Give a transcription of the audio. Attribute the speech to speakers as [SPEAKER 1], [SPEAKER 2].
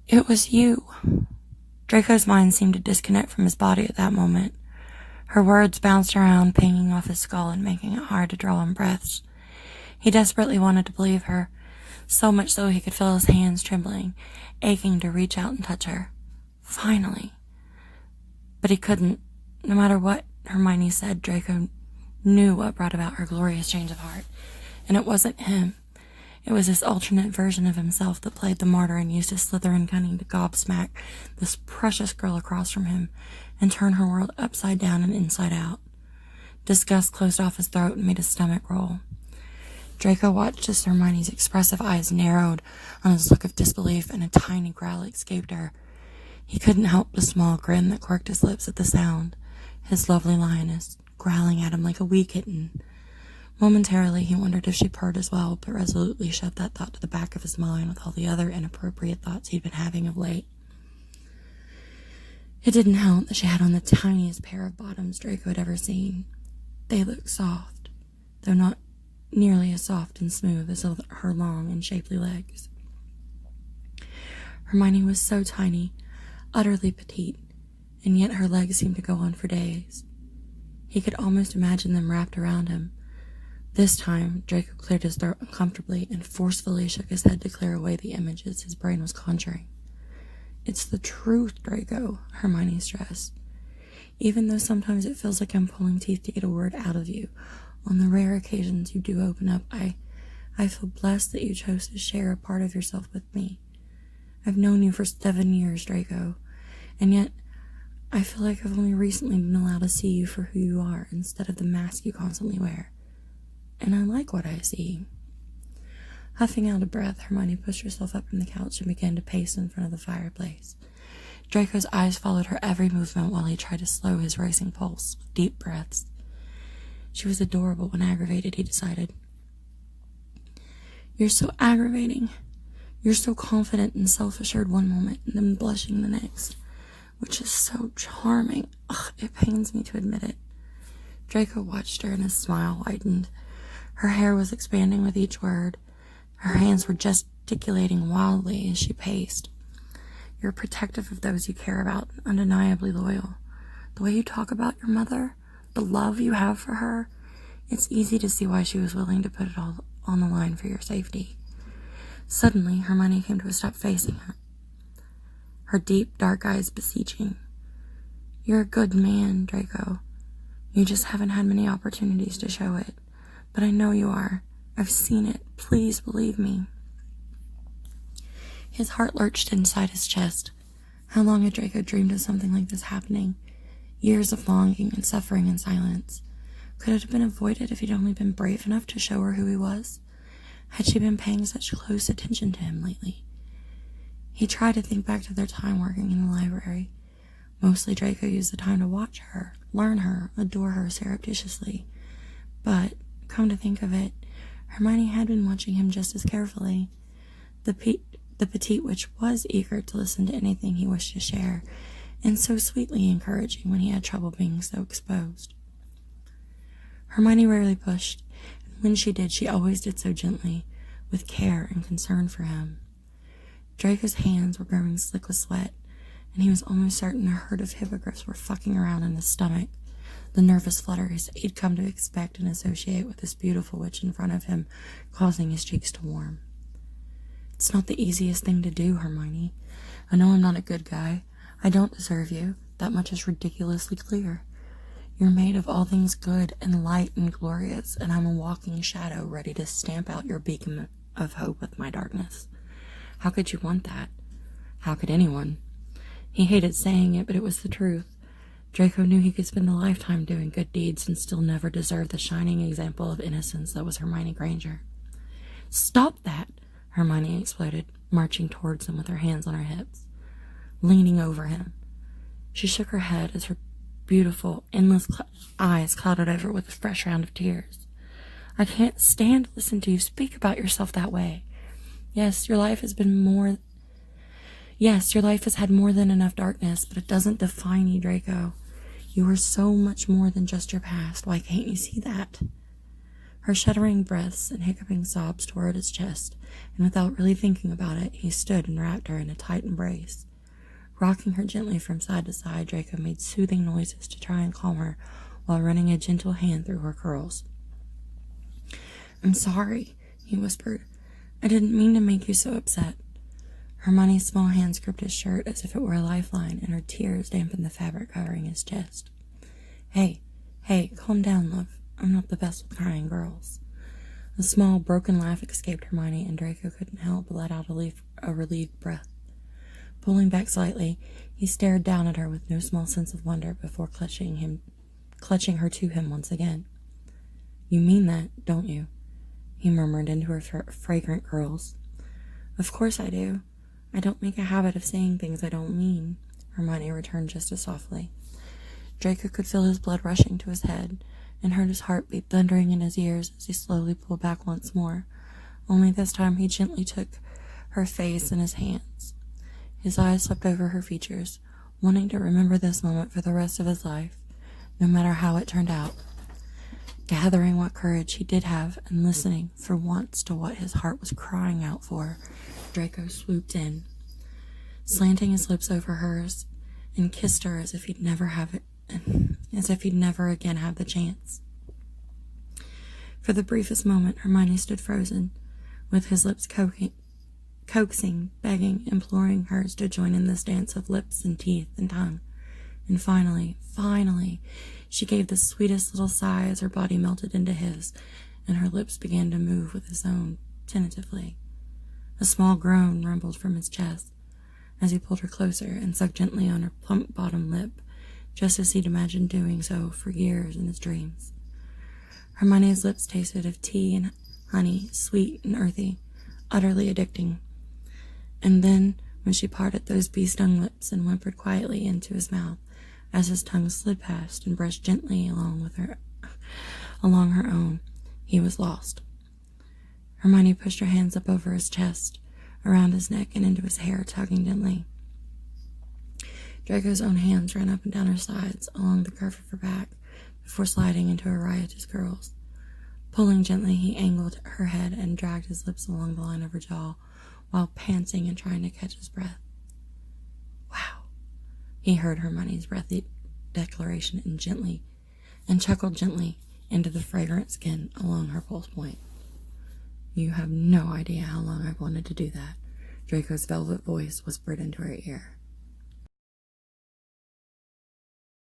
[SPEAKER 1] It was you. Draco's mind seemed to disconnect from his body at that moment. Her words bounced around, pinging off his skull and making it hard to draw in breaths. He desperately wanted to believe her, so much so he could feel his hands trembling, aching to reach out and touch her. Finally. But he couldn't. No matter what Hermione said, Draco knew what brought about her glorious change of heart. And it wasn't him. It was this alternate version of himself that played the martyr and used his Slytherin cunning to gobsmack this precious girl across from him and turn her world upside down and inside out. Disgust closed off his throat and made his stomach roll. Draco watched as Hermione's expressive eyes narrowed on his look of disbelief, and a tiny growl escaped her. He couldn't help the small grin that quirked his lips at the sound, his lovely lioness growling at him like a wee kitten. Momentarily, he wondered if she purred as well, but resolutely shoved that thought to the back of his mind with all the other inappropriate thoughts he'd been having of late. It didn't help that she had on the tiniest pair of bottoms Draco had ever seen. They looked soft, though not nearly as soft and smooth as her long and shapely legs. Hermione was so tiny, utterly petite, and yet her legs seemed to go on for days. He could almost imagine them wrapped around him. This time, Draco cleared his throat uncomfortably and forcefully shook his head to clear away the images his brain was conjuring. "It's the truth, Draco," Hermione stressed. "Even though sometimes it feels like I'm pulling teeth to get a word out of you, on the rare occasions you do open up, I feel blessed that you chose to share a part of yourself with me. I've known you for 7 years, Draco, and yet I feel like I've only recently been allowed to see you for who you are instead of the mask you constantly wear. And I like what I see." Huffing out a breath, Hermione pushed herself up from the couch and began to pace in front of the fireplace. Draco's eyes followed her every movement while he tried to slow his racing pulse with deep breaths. She was adorable when aggravated, he decided. "You're so aggravating. You're so confident and self-assured one moment and then blushing the next, which is so charming. Ugh, it pains me to admit it." Draco watched her and his smile widened. Her hair was expanding with each word. Her hands were gesticulating wildly as she paced. "You're protective of those you care about, undeniably loyal. The way you talk about your mother, the love you have for her, it's easy to see why she was willing to put it all on the line for your safety." Suddenly, Hermione came to a stop facing her, her deep, dark eyes beseeching. "You're a good man, Draco. You just haven't had many opportunities to show it. But I know you are. I've seen it. Please believe me." His heart lurched inside his chest. How long had Draco dreamed of something like this happening? Years of longing and suffering in silence. Could it have been avoided if he'd only been brave enough to show her who he was? Had she been paying such close attention to him lately? He tried to think back to their time working in the library. Mostly Draco used the time to watch her, learn her, adore her surreptitiously. But, come to think of it, Hermione had been watching him just as carefully. The petite witch was eager to listen to anything he wished to share, and so sweetly encouraging when he had trouble being so exposed. Hermione rarely pushed, and when she did, she always did so gently, with care and concern for him. Draco's hands were growing slick with sweat, and he was almost certain a herd of hippogriffs were fucking around in his stomach, the nervous flutters he'd come to expect and associate with this beautiful witch in front of him, causing his cheeks to warm. "It's not the easiest thing to do, Hermione. I know I'm not a good guy. I don't deserve you. That much is ridiculously clear. You're made of all things good and light and glorious, and I'm a walking shadow ready to stamp out your beacon of hope with my darkness. How could you want that? How could anyone?" He hated saying it, but it was the truth. Draco knew he could spend a lifetime doing good deeds and still never deserve the shining example of innocence that was Hermione Granger. "Stop that!" Hermione exploded, marching towards him with her hands on her hips, leaning over him. She shook her head as her beautiful, endless eyes clouded over with a fresh round of tears. "I can't stand to listen to you speak about yourself that way. Yes, your life has had more than enough darkness, but it doesn't define you, Draco. You are so much more than just your past. Why can't you see that?" Her shuddering breaths and hiccuping sobs tore at his chest, and without really thinking about it, he stood and wrapped her in a tight embrace. Rocking her gently from side to side, Draco made soothing noises to try and calm her while running a gentle hand through her curls. "I'm sorry," he whispered. "I didn't mean to make you so upset." Hermione's small hands gripped his shirt as if it were a lifeline, and her tears dampened the fabric covering his chest. Hey, calm down, love. I'm not the best with crying girls." A small, broken laugh escaped Hermione, and Draco couldn't help but let out a relieved breath. Pulling back slightly, he stared down at her with no small sense of wonder before clutching her to him once again. "You mean that, don't you?" he murmured into her fragrant curls. "Of course I do. I don't make a habit of saying things I don't mean," Hermione returned just as softly. Draco could feel his blood rushing to his head, and heard his heartbeat thundering in his ears as he slowly pulled back once more, only this time he gently took her face in his hands. His eyes swept over her features, wanting to remember this moment for the rest of his life, no matter how it turned out. Gathering what courage he did have, and listening for once to what his heart was crying out for, Draco swooped in, slanting his lips over hers, and kissed her as if he'd never again have the chance. For the briefest moment, Hermione stood frozen, with his lips coaxing, begging, imploring hers to join in this dance of lips and teeth and tongue. And finally, she gave the sweetest little sigh as her body melted into his, and her lips began to move with his own, tentatively. A small groan rumbled from his chest as he pulled her closer and sucked gently on her plump bottom lip, just as he'd imagined doing so for years in his dreams. Hermione's lips tasted of tea and honey, sweet and earthy, utterly addicting. And then, when she parted those bee-stung lips and whimpered quietly into his mouth, as his tongue slid past and brushed gently along her own, he was lost. Hermione pushed her hands up over his chest, around his neck and into his hair, tugging gently. Draco's own hands ran up and down her sides, along the curve of her back, before sliding into her riotous curls. Pulling gently, he angled her head and dragged his lips along the line of her jaw, while panting and trying to catch his breath. "Wow," he heard Hermione's breathy declaration, and chuckled gently into the fragrant skin along her pulse point. "You have no idea how long I've wanted to do that," Draco's velvet voice whispered into her ear.